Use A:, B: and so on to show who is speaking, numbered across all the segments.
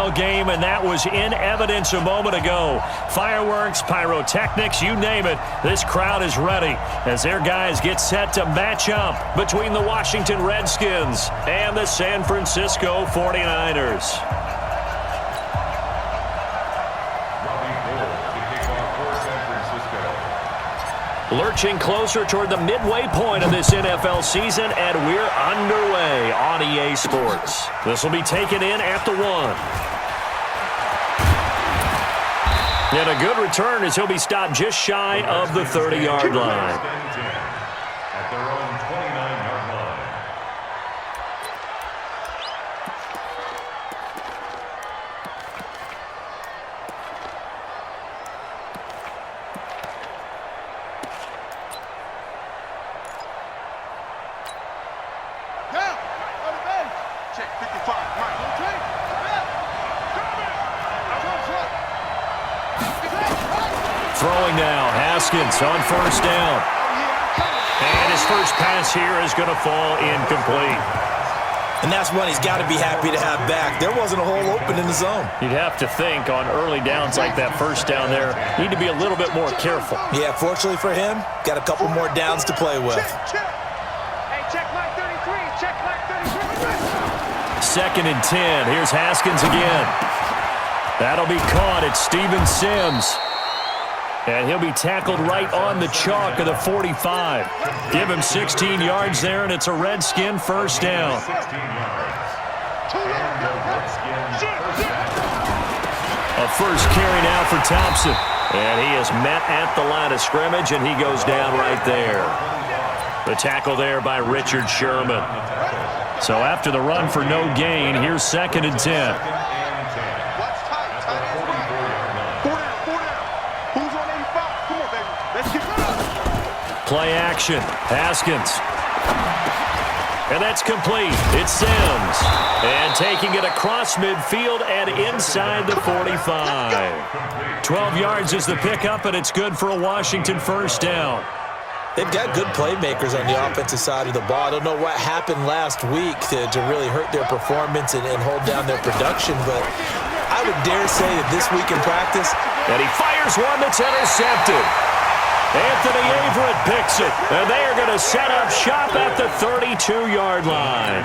A: ball game, and that was in evidence a moment ago. Fireworks, pyrotechnics, you name it. This crowd is ready as their guys get set to match up between the Washington Redskins and the San Francisco 49ers. Lurching closer toward the midway point of this NFL season, and we're underway on EA Sports. This will be taken in at the 1. And a good return as he'll be stopped just shy of the 30-yard line.
B: At their own 29-yard line.
A: Throwing now, Haskins on first down. And his first pass here is going to fall incomplete.
C: And that's one he's got to be happy to have back. There wasn't a hole open in the zone.
A: You'd have to think on early downs like that first down there, need to be a little bit more careful.
C: Yeah, fortunately for him, got a couple more downs to play with.
D: Hey, check mark 33. Check mark 33.
A: 2nd and 10. Here's Haskins again. That'll be caught at Steven Sims. And he'll be tackled right on the chalk of the 45. Give him 16 yards there, and it's a Redskin first down.
B: 16 yards. And the Redskins first down.
A: A first carry now for Thompson. And he is met at the line of scrimmage, and he goes down right there. The tackle there by Richard Sherman. So after the run for no gain, here's 2nd and 10. Play action. Haskins. And that's complete. It's Sims. And taking it across midfield and inside the 45. 12 yards is the pickup, and it's good for a Washington first down.
C: They've got good playmakers on the offensive side of the ball. I don't know what happened last week to really hurt their performance and hold down their production, but I would dare say that this week in practice.
A: And he fires one that's intercepted. Anthony Averett picks it, and they are going to set up shop at the 32-yard line.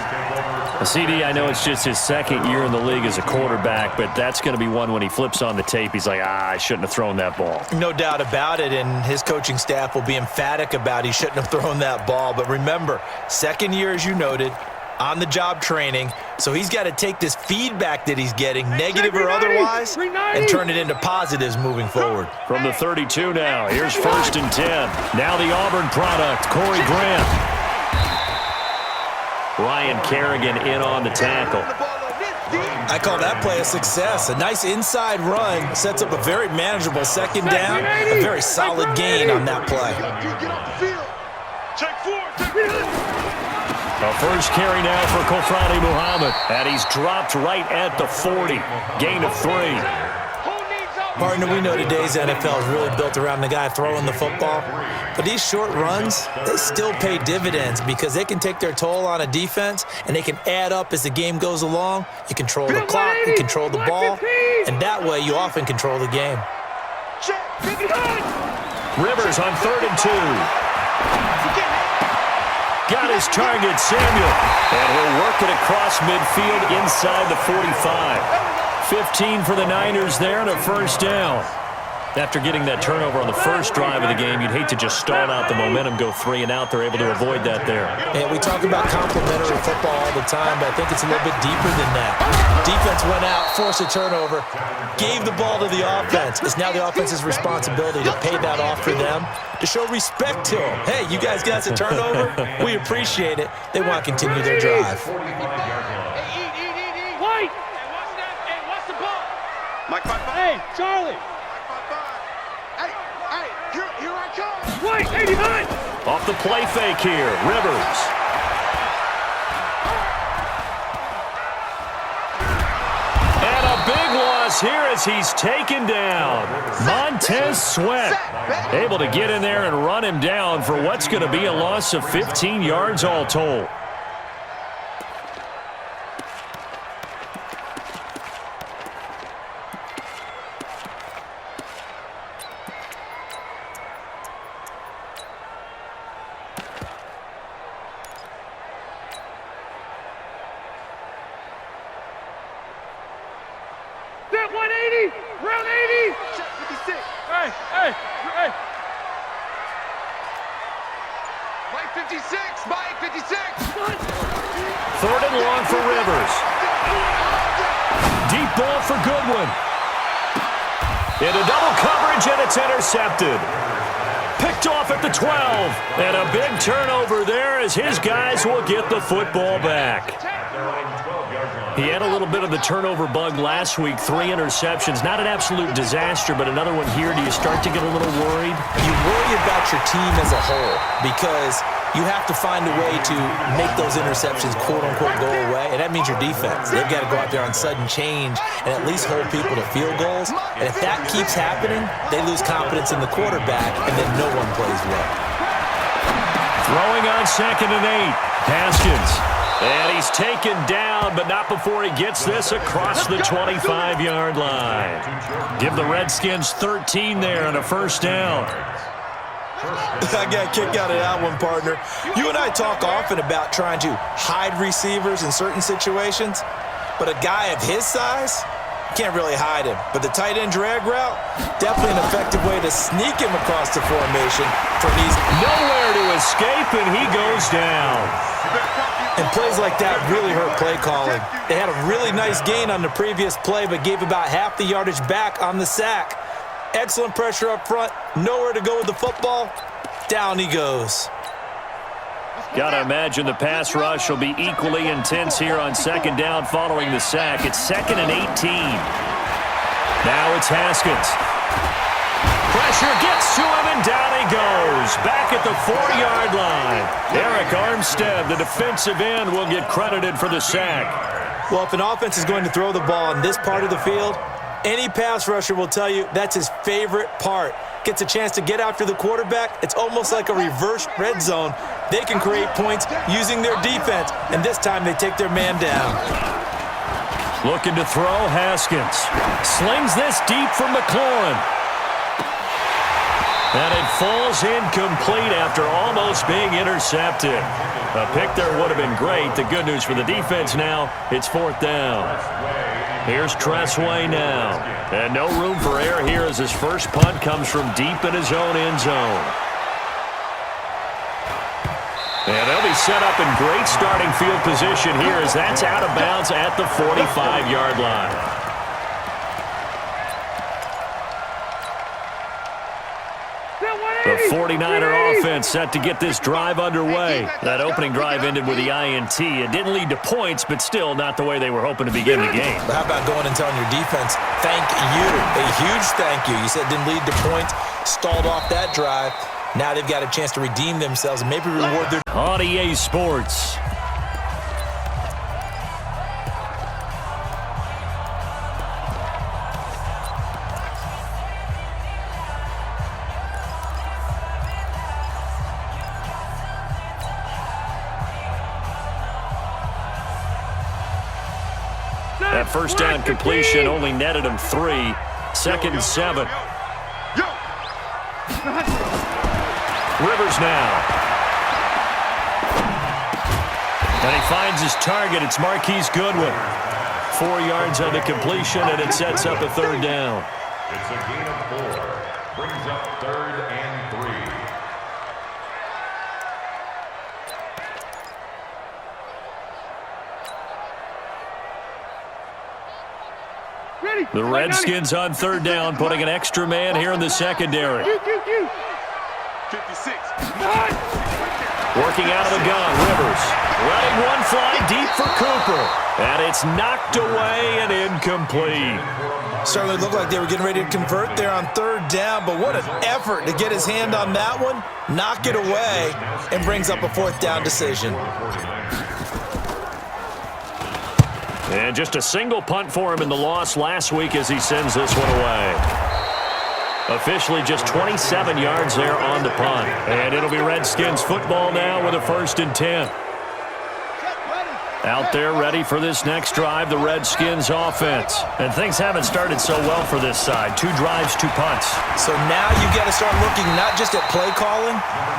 A: CD, I know it's just his 2nd year in the league as a quarterback, but that's going to be one when he flips on the tape, he's like, I shouldn't have thrown that ball.
C: No doubt about it, and his coaching staff will be emphatic about he shouldn't have thrown that ball. But remember, 2nd year, as you noted, on-the-job training, so he's got to take this feedback that he's getting, negative or otherwise, and turn it into positives moving forward.
A: From the 32 now, here's 1st and 10. Now the Auburn product, Corey Grant. Ryan Kerrigan in on the tackle.
C: I call that play a success. A nice inside run sets up a very manageable 2nd down, a very solid gain on that play.
D: Check 4.
A: A first carry now for Kofrani Muhammad, and he's dropped right at the 40. Gain of 3.
C: Partner, we know today's NFL is really built around the guy throwing the football, but these short runs, they still pay dividends because they can take their toll on a defense, and they can add up as the game goes along. You control the clock, you control the ball, and that way you often control the game.
A: Rivers on 3rd and 2. Got his target, Samuel. And he'll work it across midfield inside the 45. 15 for the Niners there and a first down. After getting that turnover on the first drive of the game, you'd hate to just stall out the momentum, go 3 and out. They're able to avoid that there.
C: And we talk about complementary football all the time, but I think it's a little bit deeper than that. Defense went out, forced a turnover, gave the ball to the offense. It's now the offense's responsibility to pay that off for them, to show respect to them. Hey, you guys got a turnover? We appreciate it. They want to continue their drive.
D: White! Hey, what's the ball? Mike, hey, Charlie! Here I come! White, 89!
A: Off the play fake here, Rivers. And a big loss here as he's taken down. Montez Sweat able to get in there and run him down for what's going to be a loss of 15 yards all told. off for Goodwin. Into double coverage, and it's intercepted. Picked off at the 12. And a big turnover there as his guys will get the football back. He had a little bit of the turnover bug last week, 3 interceptions. Not an absolute disaster, but another one here. Do you start to get a little worried?
C: You worry about your team as a whole because you have to find a way to make those interceptions, quote-unquote, go away, and that means your defense. They've got to go out there on sudden change and at least hold people to field goals. And if that keeps happening, they lose confidence in the quarterback, and then no one plays well.
A: Throwing on 2nd and 8. Haskins. And he's taken down, but not before he gets this across the 25-yard line. Give the Redskins 13 there and a first down.
C: I got a kick out of that one, partner. You and I talk often about trying to hide receivers in certain situations, but a guy of his size, can't really hide him. But the tight end drag route, definitely an effective way to sneak him across the formation for an easy.
A: Nowhere to escape, and he goes down.
C: And plays like that really hurt play calling. They had a really nice gain on the previous play, but gave about half the yardage back on the sack. Excellent pressure up front. Nowhere to go with the football. Down he goes.
A: Got to imagine the pass rush will be equally intense here on 2nd down following the sack. It's 2nd and 18. Now it's Haskins. Pressure gets to him, and down he goes. Back at the 4-yard line. Eric Armstead, the defensive end, will get credited for the sack.
C: Well, if an offense is going to throw the ball in this part of the field, any pass rusher will tell you that's his favorite part. Gets a chance to get after the quarterback. It's almost like a reverse red zone. They can create points using their defense, and this time they take their man down.
A: Looking to throw, Haskins. Slings this deep from McLaurin. And it falls incomplete after almost being intercepted. A pick there would have been great. The good news for the defense now, it's 4th down. Here's Tressway now. And no room for error here as his first punt comes from deep in his own end zone. And they'll be set up in great starting field position here as that's out of bounds at the 45-yard line. The 49er offense set to get this drive underway. That opening drive ended with the INT. It didn't lead to points, but still not the way they were hoping to begin the game.
C: But how about going and telling your defense, thank you, a huge thank you. You said it didn't lead to points, stalled off that drive. Now they've got a chance to redeem themselves and maybe reward their...
A: On EA Sports. That first down completion only netted him 3. 2nd and 7. Rivers now. And he finds his target. It's Marquise Goodwin. 4 yards on the completion, and it sets up a 3rd down.
B: It's a gain of 4. Brings up 3rd and 3.
A: The Redskins on 3rd down, putting an extra man here in the secondary.
D: 56.
A: Working out of the gun, Rivers. Letting one fly deep for Cooper. And it's knocked away and incomplete.
C: Certainly looked like they were getting ready to convert there on 3rd down, but what an effort to get his hand on that one, knock it away, and brings up a 4th down decision.
A: And just a single punt for him in the loss last week as he sends this one away. Officially just 27 yards there on the punt. And it'll be Redskins football now with a 1st and 10. Out there ready for this next drive, the Redskins offense. And things haven't started so well for this side. 2 drives, 2 punts.
C: So now you've got to start looking not just at play calling,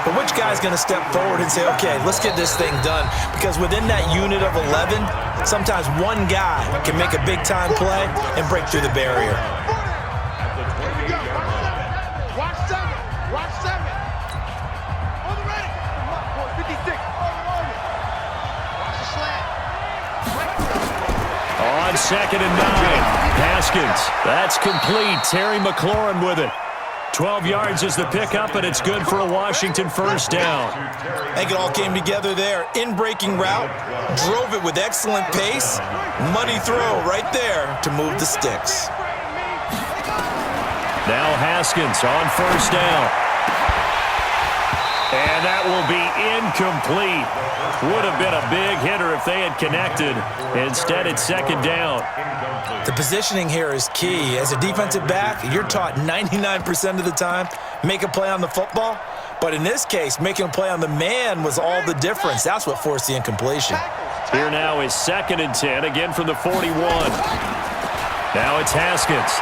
C: but which guy's going to step forward and say, okay, let's get this thing done. Because within that unit of 11, sometimes one guy can make a big-time play and break through the barrier.
D: Watch 7. Watch 7. On the ready. 56. Watch the slant.
A: On 2nd and 9. Pass Haskins. That's complete. Terry McLaurin with it. 12 yards is the pickup, and it's good for a Washington first down.
C: I think it all came together there. In-breaking route, drove it with excellent pace. Money throw right there to move the sticks.
A: Now Haskins on first down. And that will be incomplete. Would have been a big hitter if they had connected. Instead, it's second down.
C: The positioning here is key. As a defensive back, you're taught 99% of the time, make a play on the football. But in this case, making a play on the man was all the difference. That's what forced the incompletion.
A: Here now is 2nd and 10, again from the 41. Now it's Haskins.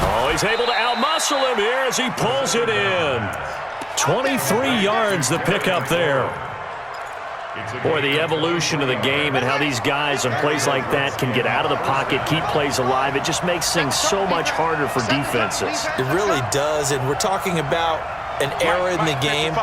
A: Oh, he's able to outmuscle him here as he pulls it in. 23 yards the pickup there. Boy, the evolution of the game and how these guys on plays like that can get out of the pocket, keep plays alive, it just makes things so much harder for defenses.
C: It really does, and we're talking about an era in the game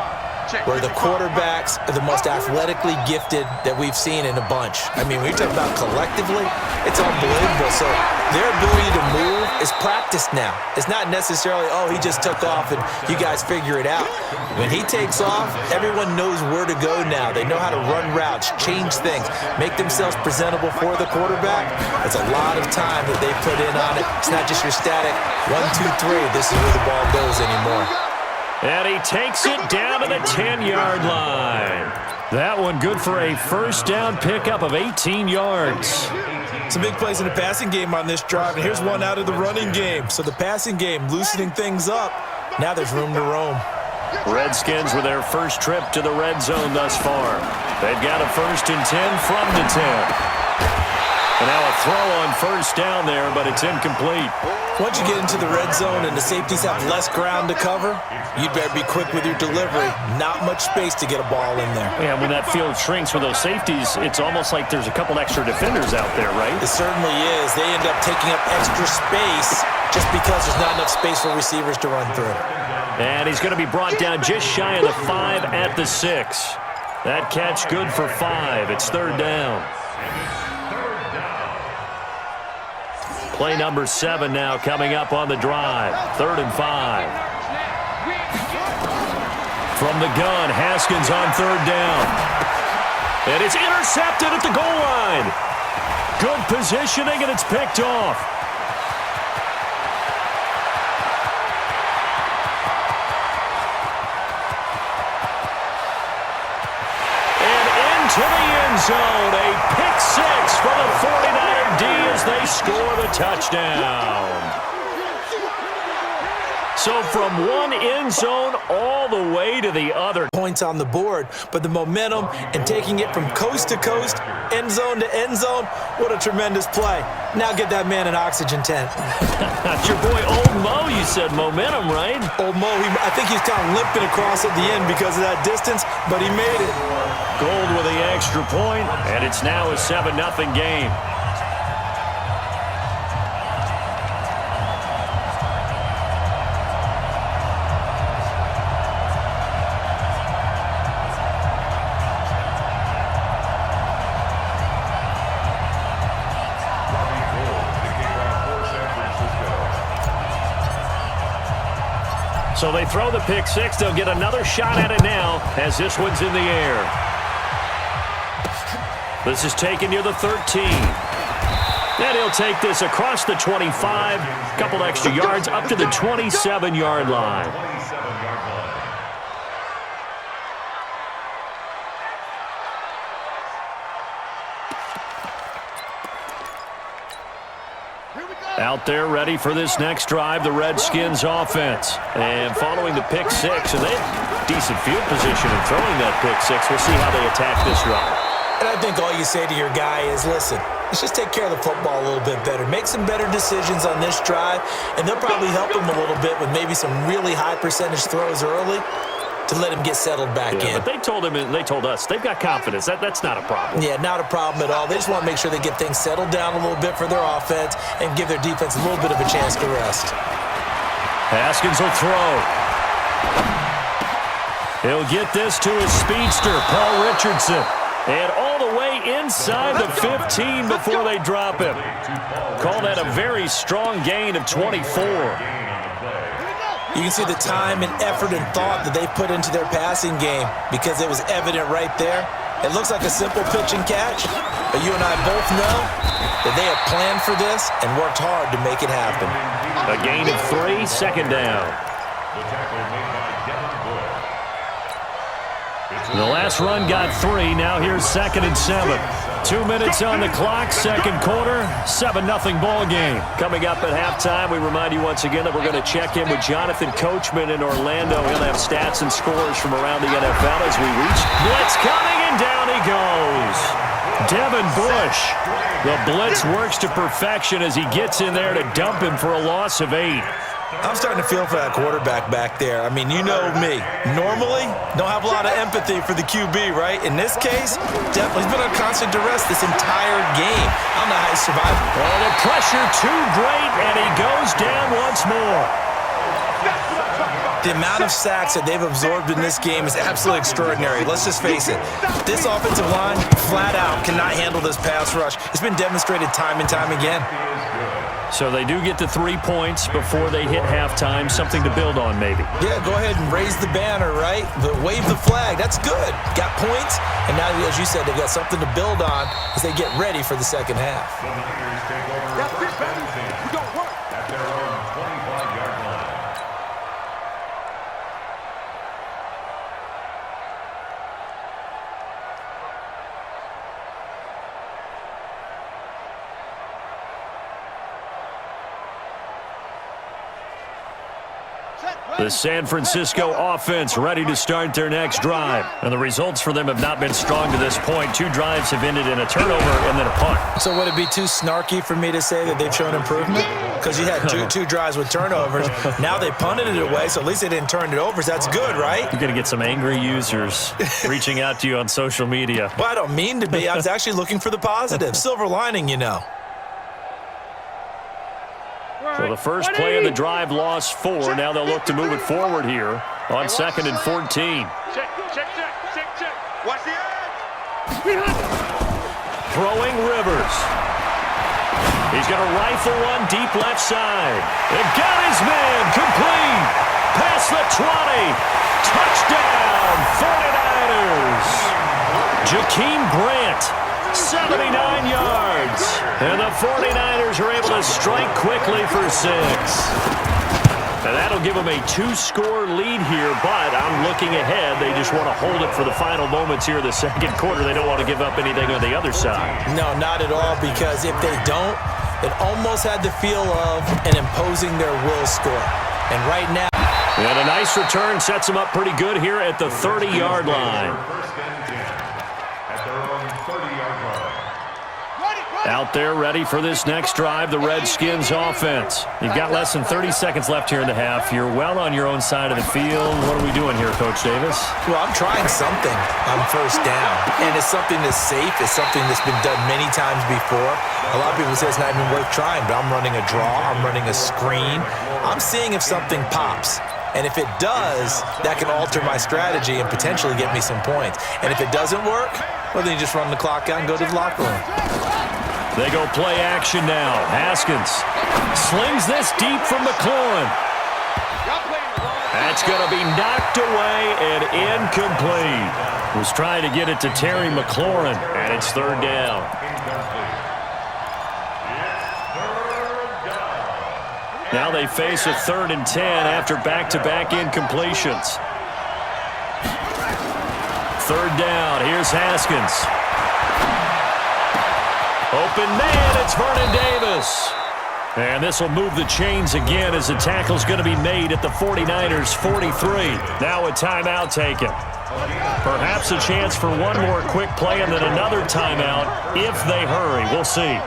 C: where the quarterbacks are the most athletically gifted that we've seen in a bunch. I mean, when you talk about collectively, it's unbelievable. So their ability to move is practiced now. It's not necessarily, oh, he just took off and you guys figure it out. When he takes off, everyone knows where to go now. They know how to run routes, change things, make themselves presentable for the quarterback. That's a lot of time that they put in on it. It's not just your static 1, 2, 3. This is where the ball goes anymore.
A: And he takes it down to the 10-yard line. That one good for a first down pickup of 18 yards.
C: Some big plays in the passing game on this drive, and here's one out of the running game. So the passing game loosening things up. Now there's room to roam.
A: Redskins with their first trip to the red zone thus far. They've got a 1st and 10 from the 10. And now a throw on first down there, but it's incomplete.
C: Once you get into the red zone and the safeties have less ground to cover, you'd better be quick with your delivery. Not much space to get a ball in there.
A: Yeah, when that field shrinks with those safeties, it's almost like there's a couple extra defenders out there, right?
C: It certainly is. They end up taking up extra space just because there's not enough space for receivers to run through.
A: And he's going to be brought down just shy of the 5 at the 6. That catch good for 5. It's 3rd down. Play number 7 now coming up on the drive. 3rd and 5. From the gun, Haskins on 3rd down. And it's intercepted at the goal line. Good positioning, and it's picked off. And into the end zone. A pick 6 for the 49er D as they score the touchdown. So from one end zone all the way to the other.
C: Points on the board, but the momentum and taking it from coast to coast, end zone to end zone, what a tremendous play. Now get that man an oxygen tent.
A: That's your boy Old Mo, you said momentum, right?
C: Old Mo, I think he's kind of limping across at the end because of that distance, but he made it.
A: Gold with the extra point, and it's now a 7-0 game. So they throw the pick 6. They'll get another shot at it now as this one's in the air. This is taken near the 13. And he'll take this across the 25. Couple extra yards up to the 27-yard line. Out there ready for this next drive, the Redskins offense. And following the pick 6, and they have decent field position in throwing that pick 6. We'll see how they attack this drive.
C: And I think all you say to your guy is, listen, let's just take care of the football a little bit better. Make some better decisions on this drive, and they'll probably help him a little bit with maybe some really high percentage throws early to let him get settled back in.
A: But they told him, and they told us, they've got confidence. That's not a problem.
C: Yeah, not a problem at all. They just want to make sure they get things settled down a little bit for their offense and give their defense a little bit of a chance to rest.
A: Haskins will throw. He'll get this to his speedster, Paul Richardson. And all the way inside the 15 before they drop him. Call that a very strong gain of 24.
C: You can see the time and effort and thought that they put into their passing game because it was evident right there. It looks like a simple pitch and catch, but you and I both know that they have planned for this and worked hard to make it happen.
A: A gain of 3, second down. The last run got 3. Now here's 2nd and 7. 2 minutes on the clock, second quarter, 7-0 ball game. Coming up at halftime, we remind you once again that we're going to check in with Jonathan Coachman in Orlando. He'll have stats and scores from around the NFL as we reach blitz coming, and down he goes. Devin Bush. The blitz works to perfection as he gets in there to dump him for a loss of 8.
C: I'm starting to feel for that quarterback back there. I mean, you know me. Normally, don't have a lot of empathy for the QB, right? In this case, definitely he's been under constant duress this entire game. I don't know how he survived.
A: Oh, the pressure too great, and he goes down once more.
C: The amount of sacks that they've absorbed in this game is absolutely extraordinary. Let's just face it. This offensive line, flat out, cannot handle this pass rush. It's been demonstrated time and time again.
A: So they do get the 3 points before they hit halftime, something to build on maybe.
C: Yeah, go ahead and raise the banner, right? Wave the flag. That's good. Got points, and now, as you said, they've got something to build on as they get ready for the second half.
D: That's it, baby. We don't work.
B: At their own 25-yard line.
A: The San Francisco offense ready to start their next drive. And the results for them have not been strong to this point. 2 drives have ended in a turnover and then a punt.
C: So would it be too snarky for me to say that they've shown improvement? Because you had two drives with turnovers. Now they punted it away, so at least they didn't turn it over. So that's good, right?
A: You're going to get some angry users reaching out to you on social media.
C: Well, I don't mean to be. I was actually looking for the positive. Silver lining, you know.
A: So the first play of the drive lost 4. Now they'll look to move it forward here on 2nd and 14.
D: Check. Watch the edge.
A: Throwing Rivers. He's going to rifle one deep left side. And got his man complete. Past the 20. Touchdown, 49ers. Jakeem Grant. 79 yards. And the 49ers are able to strike quickly for 6. And that'll give them a 2-score lead here, but I'm looking ahead. They just want to hold it for the final moments here in the second quarter. They don't want to give up anything on the other side.
C: No, not at all, because if they don't, it almost had the feel of an imposing their will score. And right now...
A: And a nice return sets them up pretty good here at the 30-yard line. Out there ready for this next drive, the Redskins offense. You've got less than 30 seconds left here in the half. You're well on your own side of the field. What are we doing here, Coach Davis?
C: Well, I'm trying something on first down, and it's something that's safe. It's something that's been done many times before. A lot of people say it's not even worth trying, but I'm running a draw. I'm running a screen. I'm seeing if something pops. And if it does, that can alter my strategy and potentially get me some points. And if it doesn't work, well, then you just run the clock out and go to the locker room.
A: They go play action now. Haskins slings this deep from McLaurin. That's going to be knocked away and incomplete. Was trying to get it to Terry McLaurin, and it's 3rd down. Now they face a 3rd and 10 after back-to-back incompletions. 3rd down. Here's Haskins. Open man, it's Vernon Davis. And this will move the chains again as the tackle's going to be made at the 49ers' 43. Now a timeout taken. Perhaps a chance for one more quick play and then another timeout if they hurry. We'll see.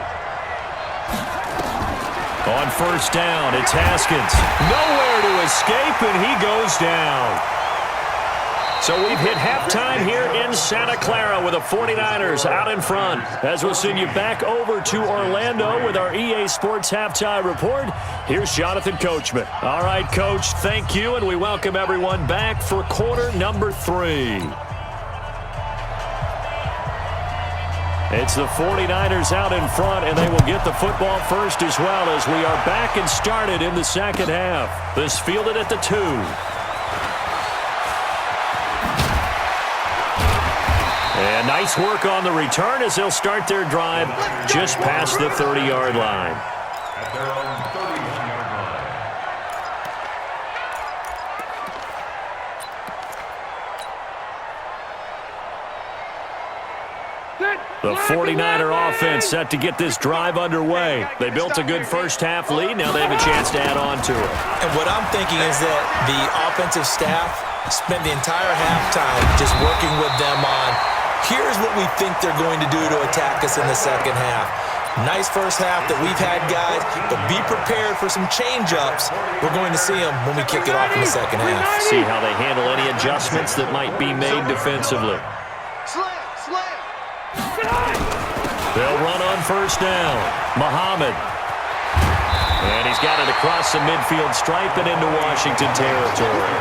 A: On first down, it's Haskins. Nowhere to escape, and he goes down. So we've hit halftime here in Santa Clara with the 49ers out in front. As we'll send you back over to Orlando with our EA Sports Halftime Report, here's Jonathan Coachman. All right, Coach, thank you, and we welcome everyone back for quarter number 3. It's the 49ers out in front, and they will get the football first as well as we are back and started in the second half. This fielded at the 2. And nice work on the return as they'll start their drive just past the 30-yard line.
B: At their own 31-yard line.
A: The 49er offense set to get this drive underway. They built a good first-half lead. Now they have a chance to add on to it.
C: And what I'm thinking is that the offensive staff spent the entire halftime just working with them on, here's what we think they're going to do to attack us in the second half. Nice first half that we've had, guys, but be prepared for some change-ups. We're going to see them when we kick it off in the second half.
A: See how they handle any adjustments that might be made defensively. They'll run on first down. Muhammad. And he's got it across the midfield stripe and into Washington territory.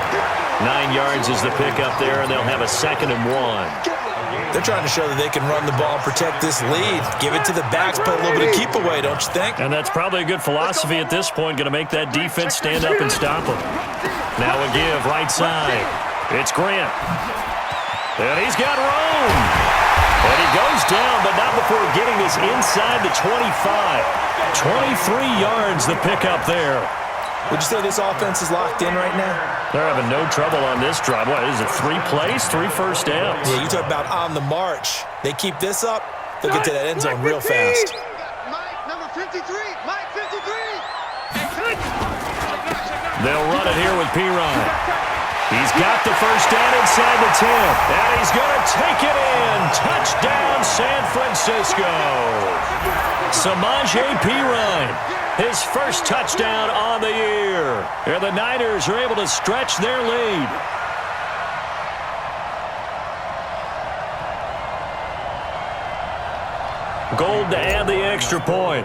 A: 9 yards is the pickup there, and they'll have a 2nd and 1.
C: They're trying to show that they can run the ball and protect this lead. Give it to the backs, play a little bit of keep away, don't you think?
A: And that's probably a good philosophy at this point, going to make that defense stand up and stop them. Now a give, right side. It's Grant. And he's got room. And he goes down, but not before getting this inside the 25. 23 yards the pickup there.
C: Would you say this offense is locked in right now?
A: They're having no trouble on this drive. What is it, 3 plays, 3 first downs?
C: Yeah, you talk about on the march. They keep this up, they'll get to that end zone real fast.
D: Mike, number 53. Mike, 53.
A: They'll run it here with P-Ryan. He's got the first down inside the 10. And he's going to take it in. Touchdown, San Francisco. Samaje P-Ryan. His first touchdown on the year. And the Niners are able to stretch their lead. Gold to add the extra point.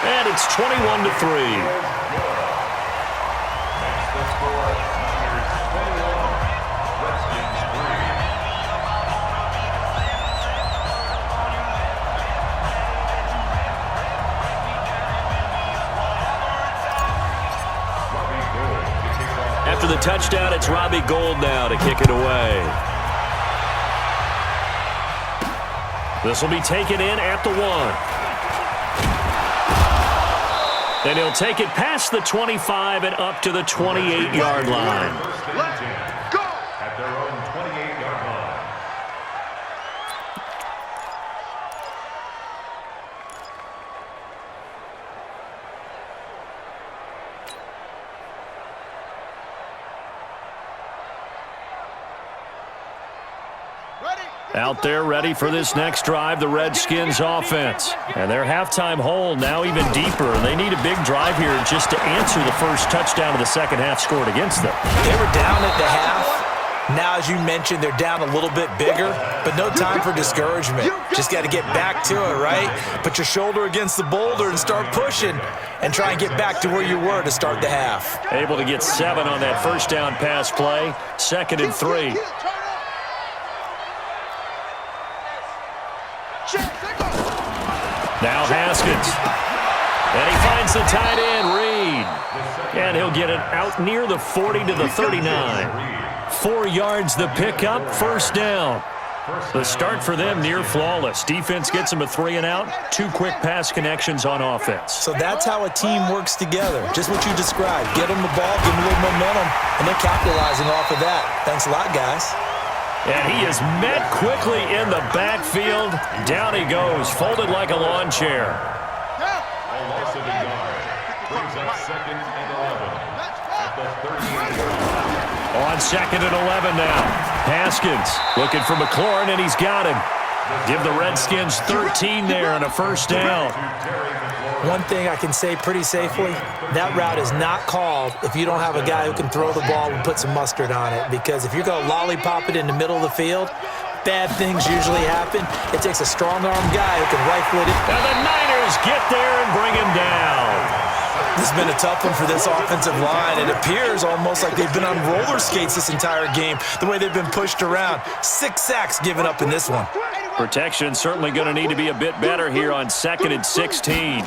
A: And it's 21-3. After the touchdown, it's Robbie Gould now to kick it away. This will be taken in at the 1. And he'll take it past the 25 and up to the 28-yard line.
D: Let's go.
B: At their own 28-yard line.
A: Out there ready for this next drive, the Redskins offense. And their halftime hole now even deeper. They need a big drive here just to answer the first touchdown of the second half scored against them.
C: They were down at the half. Now, as you mentioned, they're down a little bit bigger, but no time for discouragement. Just got to get back to it, right? Put your shoulder against the boulder and start pushing and try and get back to where you were to start the half.
A: Able to get 7 on that first down pass play. 2nd and 3. Now Haskins. And he finds the tight end, Reed. And he'll get it out near the 40 to the 39. 4 yards the pickup, first down. The start for them near flawless. Defense gets them a 3 and out. 2 quick pass connections on offense.
C: So that's how a team works together. Just what you described. Get them the ball, give them a little momentum, and they're capitalizing off of that. Thanks a lot, guys.
A: And he is met quickly in the backfield. Down he goes, folded like a lawn chair.
B: A loss of a yard. Brings up 2nd and 11. At the 38-yard line.
A: On 2nd and 11 now. Haskins looking for McLaurin, and he's got him. Give the Redskins 13 there and a first down.
C: One thing I can say pretty safely, that route is not called if you don't have a guy who can throw the ball and put some mustard on it. Because if you're going to lollipop it in the middle of the field, bad things usually happen. It takes a strong-arm guy who can rifle it in.
A: And the Niners get there and bring him down.
C: This has been a tough one for this offensive line. It appears almost like they've been on roller skates this entire game, the way they've been pushed around. 6 sacks given up in this one.
A: Protection certainly going to need to be a bit better here on 2nd and 16.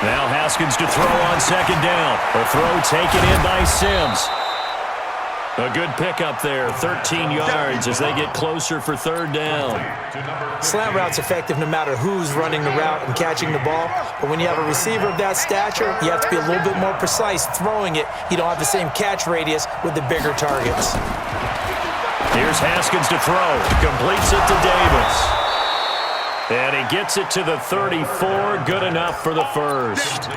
A: Now Haskins to throw on 2nd down. A throw taken in by Sims. A good pickup there, 13 yards as they get closer for 3rd down.
C: Slant route's effective no matter who's running the route and catching the ball. But when you have a receiver of that stature, you have to be a little bit more precise throwing it. You don't have the same catch radius with the bigger targets.
A: Here's Haskins to throw. Completes it to Davis. And he gets it to the 34. Good enough for the first.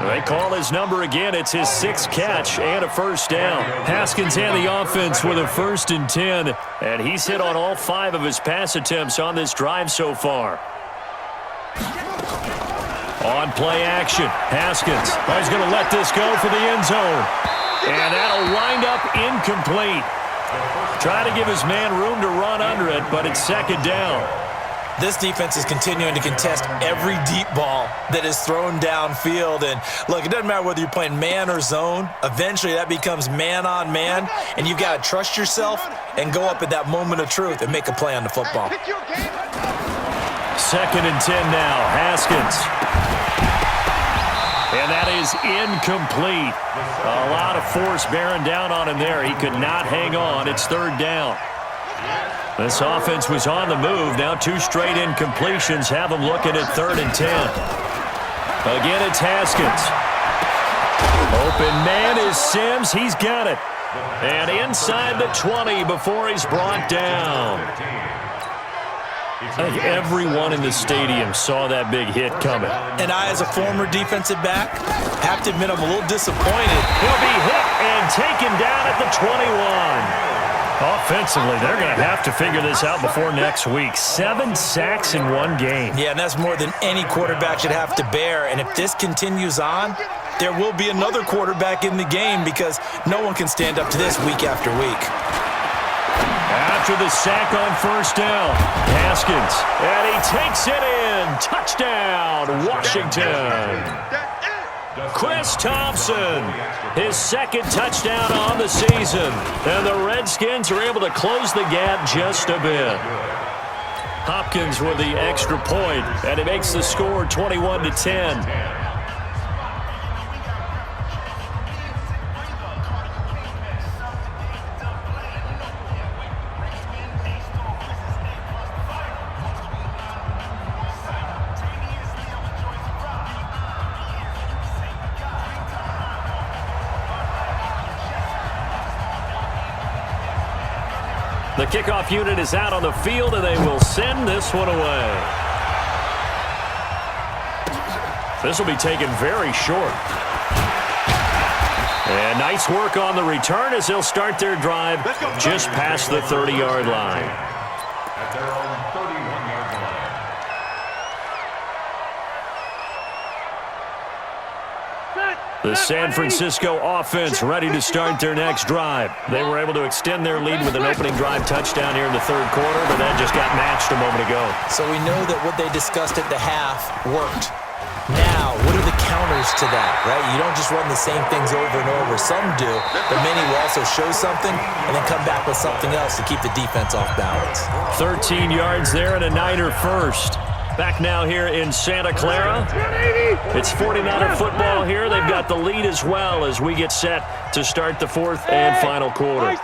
A: They call his number again. It's his 6th catch and a 1st down. Haskins and the offense with a 1st and 10. And he's hit on all 5 of his pass attempts on this drive so far. On play action, Haskins. Oh, he's going to let this go for the end zone. And that'll wind up incomplete. Try to give his man room to run under it, but it's 2nd down.
C: This defense is continuing to contest every deep ball that is thrown downfield. And look, it doesn't matter whether you're playing man or zone. Eventually, that becomes man on man. And you've got to trust yourself and go up at that moment of truth and make a play on the football.
A: 2nd and 10 now. Haskins. And that is incomplete. A lot of force bearing down on him there. He could not hang on. It's 3rd down. This offense was on the move. Now 2 straight incompletions have them looking at 3rd and 10. Again, it's Haskins. Open man is Sims. He's got it. And inside the 20 before he's brought down. I think everyone in the stadium saw that big hit coming.
C: And I, as a former defensive back, have to admit I'm a little disappointed.
A: He'll be hit and taken down at the 21. Offensively, they're going to have to figure this out before next week. 7 sacks in one game.
C: Yeah, and that's more than any quarterback should have to bear. And if this continues on, there will be another quarterback in the game because no one can stand up to this week after week.
A: After the sack on 1st down, Haskins, and he takes it in. Touchdown, Washington. Chris Thompson, his 2nd touchdown on the season. And the Redskins are able to close the gap just a bit. Hopkins with the extra point, and it makes the score 21-10. The kickoff unit is out on the field, and they will send this one away. This will be taken very short. And nice work on the return as they'll start their drive just past the 30-yard line.
B: At their own 31-yard line.
A: The San Francisco offense ready to start their next drive. They were able to extend their lead with an opening drive touchdown here in the 3rd quarter, but that just got matched a moment ago.
C: So we know that what they discussed at the half worked. Now, what are the counters to that, right? You don't just run the same things over and over. Some do, but many will also show something and then come back with something else to keep the defense off balance.
A: 13 yards there and a Niner first. Back now here in Santa Clara. It's 49er football here. They've got the lead as well as we get set to start the 4th and final quarter.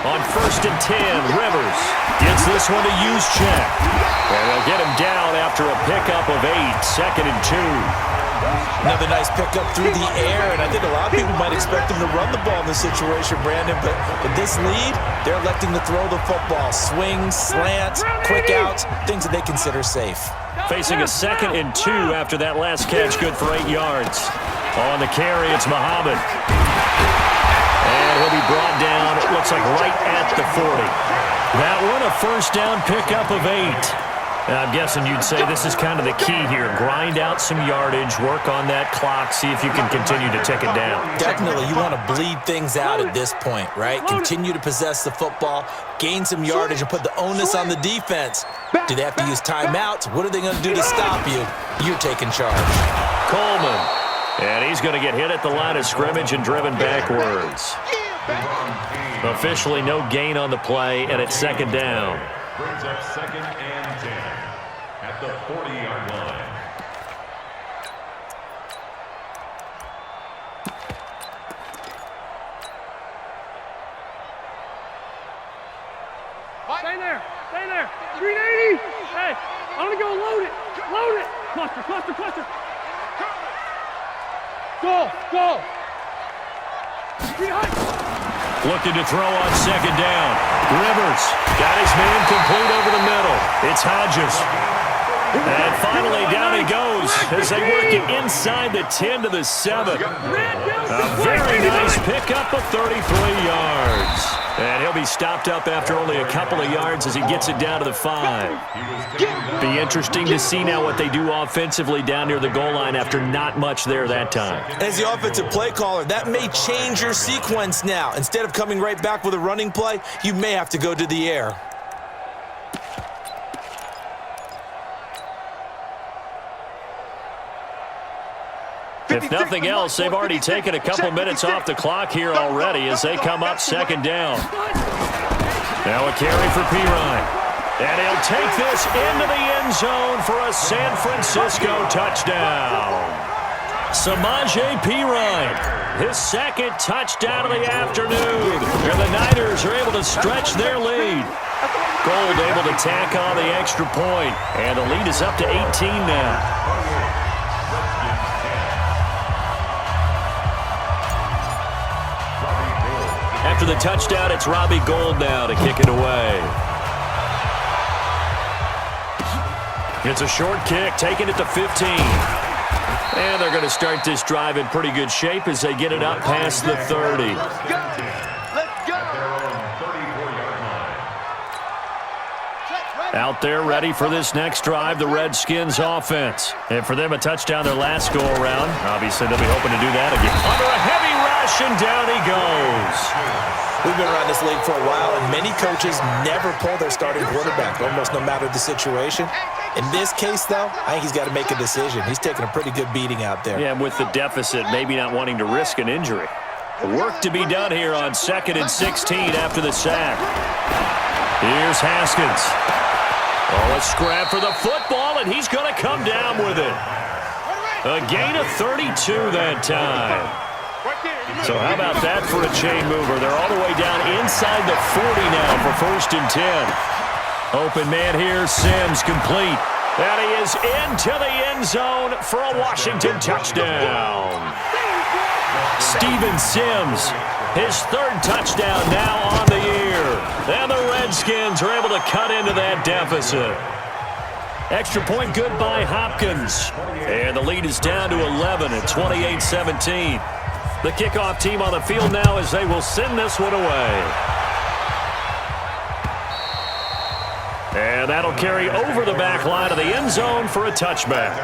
A: On 1st and 10, Rivers gets this one to Juszczyk. And they'll get him down after a pickup of 8, 2nd and 2.
C: Another nice pickup through the air, and I think a lot of people might expect him to run the ball in this situation, Brandon, but with this lead, they're electing to throw the football. Swings, slants, quick outs, things that they consider safe.
A: Facing a 2nd and 2 after that last catch, good for 8 yards. On the carry, it's Muhammad. And he'll be brought down, it looks like right at the 40. That one, a 1st down pickup of 8. I'm guessing you'd say this is kind of the key here. Grind out some yardage, work on that clock, see if you can continue to tick it down.
C: Definitely. You want to bleed things out at this point, right? Continue to possess the football, gain some yardage, and put the onus on the defense. Do they have to use timeouts? What are they going to do to stop you? You're taking charge.
A: Coleman. And he's going to get hit at the line of scrimmage and driven backwards. Officially no gain on the play, and it's second down.
B: Brings up 2nd and 10 at the 40-yard line.
D: Stay there. Stay there. 380. Hey, I'm going to go load it. Load it. Cluster, cluster, cluster. Go, go.
A: Looking to throw on second down. Rivers got his man complete over the middle. It's Hodges. And finally down he goes as they work it inside the 10 to the 7. A very nice pickup of 33 yards. And he'll be stopped up after only a couple of yards as he gets it down to the 5. Be interesting to see now what they do offensively down near the goal line after not much there that time.
C: As the offensive play caller, that may change your sequence now. Instead of coming right back with a running play, you may have to go to the air.
A: If nothing else, they've already taken a couple minutes off the clock here already as they come up second down. Now a carry for Pirine. And he'll take this into the end zone for a San Francisco touchdown. Samaje Pirine, his second touchdown of the afternoon. And the Niners are able to stretch their lead. Gold able to tack on the extra point. And the lead is up to 18 now. After the touchdown, it's Robbie Gould now to kick it away. It's a short kick, taking it to 15. And they're going to start this drive in pretty good shape as they get it up past the 30. Out there ready for this next drive, the Redskins offense. And for them, a touchdown their last go-around. Obviously, they'll be hoping to do that again. Under a heavy rush, and down he goes.
C: We've been around this league for a while, and many coaches never pull their starting quarterback, almost no matter the situation. In this case, though, I think he's got to make a decision. He's taking a pretty good beating out there.
A: Yeah, with the deficit, maybe not wanting to risk an injury. Work to be done here on 2nd and 16 after the sack. Here's Haskins. Oh, a scrap for the football, and he's going to come down with it. A gain of 32 that time. So how about that for a chain mover? They're all the way down inside the 40 now for 1st and 10. Open man here, Sims complete. And he is into the end zone for a Washington touchdown. Steven Sims, his 3rd touchdown now on the year. And the Redskins are able to cut into that deficit. Extra point good by Hopkins. And the lead is down to 11 at 28-17. The kickoff team on the field now as they will send this one away. And that'll carry over the back line of the end zone for a touchback.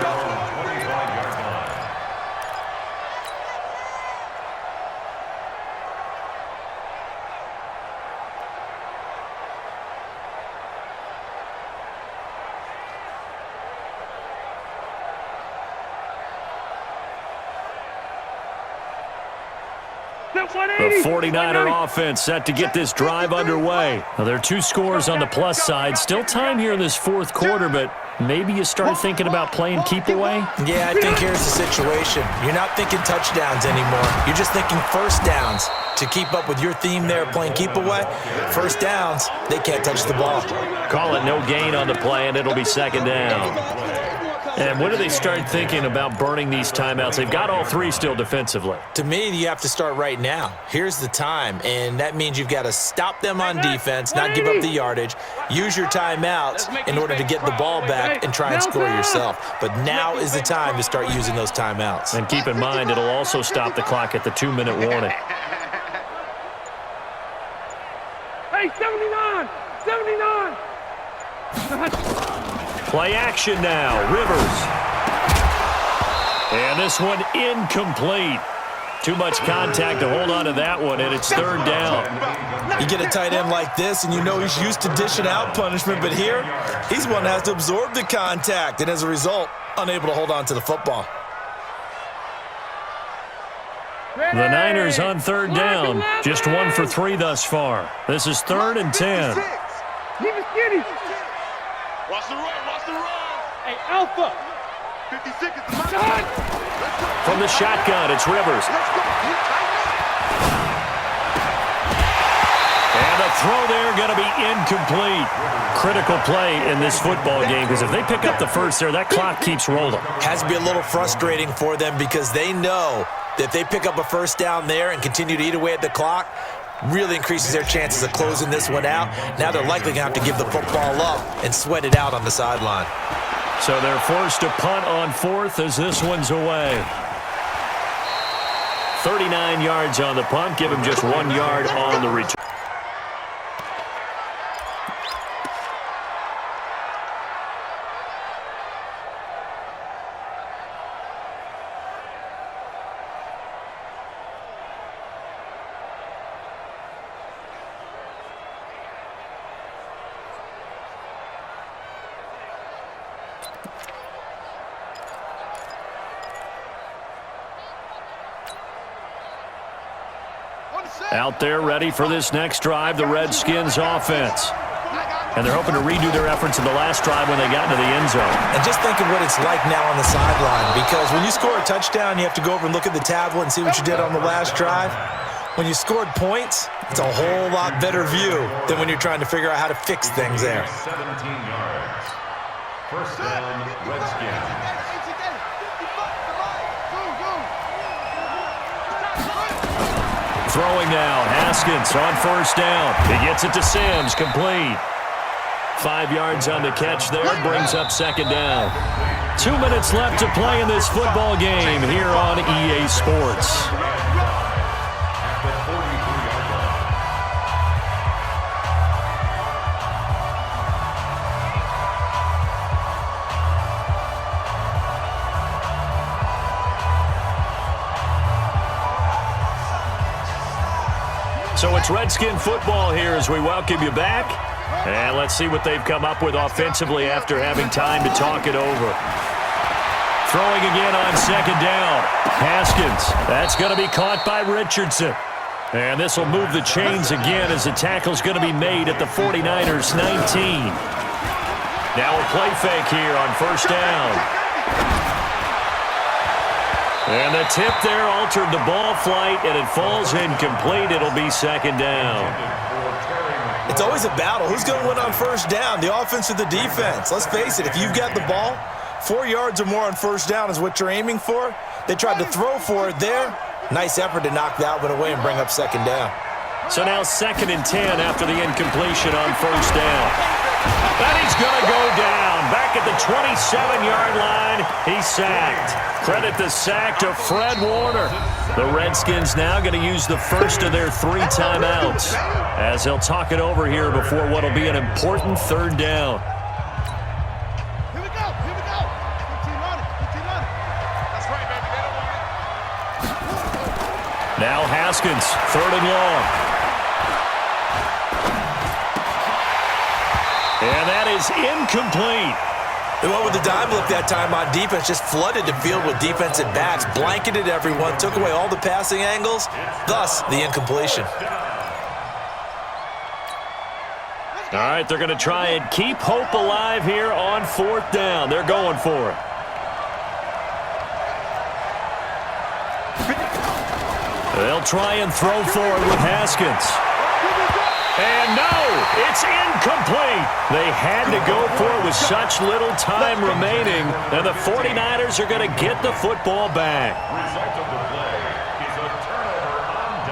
A: The 49er offense set to get this drive underway. Now, there are 2 scores on the plus side. Still time here in this 4th quarter, but maybe you start thinking about playing keep away?
C: Yeah, I think here's the situation. You're not thinking touchdowns anymore. You're just thinking first downs. To keep up with your theme there, playing keep away, first downs, they can't touch the ball.
A: Call it no gain on the play, and it'll be second down. And when do they start thinking about burning these timeouts? They've got all 3 still defensively.
C: To me, you have to start right now. Here's the time, and that means you've got to stop them on defense, not give up the yardage, use your timeouts in order to get the ball back and try and score yourself. But now is the time to start using those timeouts.
A: And keep in mind, it'll also stop the clock at the 2-minute warning.
D: Hey, 79! 79!
A: Play action now. Rivers. And this one incomplete. Too much contact to hold on to that one, and it's third down.
C: You get a tight end like this, and you know he's used to dishing out punishment, but here, he's one that has to absorb the contact, and as a result, unable to hold on to the football.
A: The Niners on third down. Just 1 for 3 thus far. This is 3rd and 10.
D: Keep it skinny.
B: Watch the run, watch the run.
D: Hey, Alpha.
B: 50 seconds. Let's go.
A: From the shotgun, it's Rivers. And the throw there going to be incomplete. Critical play in this football game because if they pick up the first there, that clock keeps rolling.
C: Has to be a little frustrating for them because they know that if they pick up a first down there and continue to eat away at the clock, really increases their chances of closing this one out. Now they're likely going to have to give the football up and sweat it out on the sideline.
A: So they're forced to punt on 4th as this one's away. 39 yards on the punt. Give him just 1 yard on the return. Out there ready for this next drive, the Redskins offense. And they're hoping to redo their efforts in the last drive when they got into the end zone.
C: And just think of what it's like now on the sideline, because when you score a touchdown, you have to go over and look at the tablet and see what you did on the last drive. When you scored points, it's a whole lot better view than when you're trying to figure out how to fix things there.
B: 17 yards. First down, Redskins.
A: Throwing now, Haskins on first down. He gets it to Sims, complete. 5 yards on the catch there, brings up second down. 2 minutes left to play in this football game here on EA Sports. So it's Redskin football here as we welcome you back. And let's see what they've come up with offensively after having time to talk it over. Throwing again on second down. Haskins. That's going to be caught by Richardson. And this will move the chains again as the tackle's going to be made at the 49ers 19. Now a play fake here on first down. And the tip there altered the ball flight, and it falls incomplete. It'll be second down.
C: It's always a battle. Who's going to win on first down, the offense or the defense? Let's face it, if you've got the ball, 4 yards or more on first down is what you're aiming for. They tried to throw for it there. Nice effort to knock that one away and bring up second down.
A: So now 2nd and 10 after the incompletion on first down. And he's going to go down. Back at the 27-yard line, he's sacked. Credit the sack to Fred Warner. The Redskins now going to use the first of their 3 timeouts as they'll talk it over here before what will be an important third down.
E: Here we go. 15 on it. That's right, baby. They don't want it.
A: Now Haskins, 3rd and long. And that is incomplete.
C: They went with the dime look that time on defense, just flooded the field with defensive backs, blanketed everyone, took away all the passing angles, thus the incompletion.
A: All right, they're going to try and keep hope alive here on 4th down. They're going for it. They'll try and throw forward with Haskins. And no, it's incomplete. They had to go for it with such little time remaining, and the 49ers are going to get the football back.
B: Result of the play is a turnover on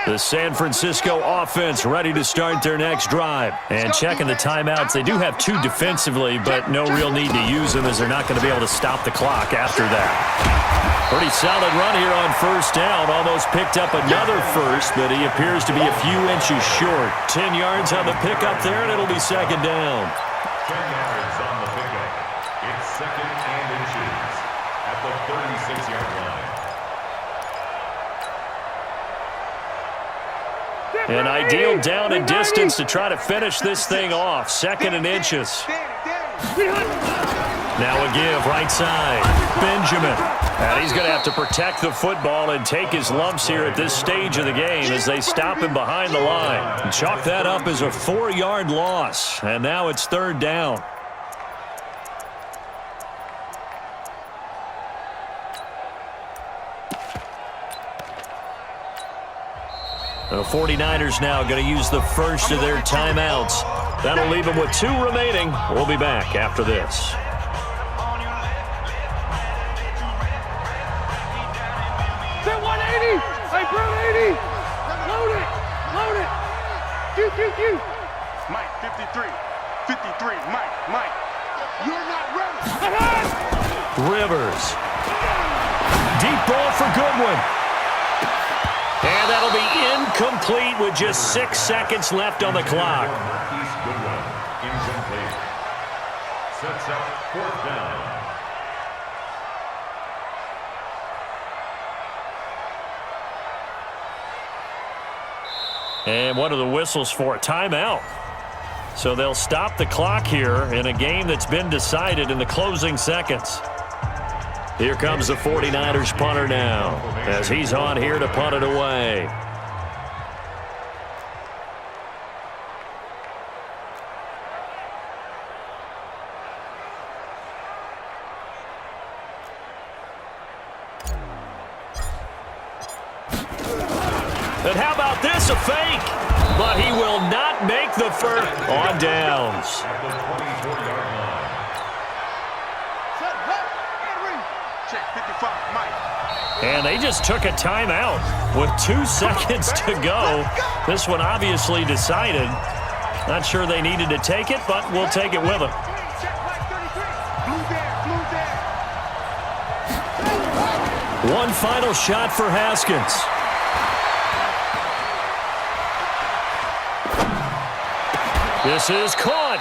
B: downs.
A: The San Francisco offense ready to start their next drive. And checking the timeouts, they do have 2 defensively, but no real need to use them as they're not going to be able to stop the clock after that. Pretty solid run here on first down. Almost picked up another first, but he appears to be a few inches short. 10 yards on the pickup there, and it'll be second down.
B: 10 yards on the pickup. It's second and inches at the 36-yard line.
A: An ideal down and distance to try to finish this thing off. Second and inches. Now a give, right side. Benjamin. And he's going to have to protect the football and take his lumps here at this stage of the game as they stop him behind the line. Chalk that up as a 4-yard loss. And now it's third down. The 49ers now going to use the first of their timeouts. That'll leave them with 2 remaining. We'll be back after this.
D: Hey, bro, 80! Load it! Load it! Q!
E: Mike, 53. 53. Mike. You're not ready.
A: Rivers. Deep ball for Goodwin. And that'll be incomplete with just 6 seconds left on the clock.
B: Marquise Goodwin, incomplete. Sets up fourth down.
A: And what are the whistles for? Timeout. So they'll stop the clock here in a game that's been decided in the closing seconds. Here comes the 49ers punter now as he's on here to punt it away. And how about this, a fake? But he will not make the first on downs.
B: At the 24-yard line.
E: Set, left, and ring. Check 55, Mike.
A: And they just took a timeout with 2 seconds to go. This one obviously decided. Not sure they needed to take it, but we'll take it with them.
E: Check Mike 33. Blue there.
A: One final shot for Haskins. This is caught.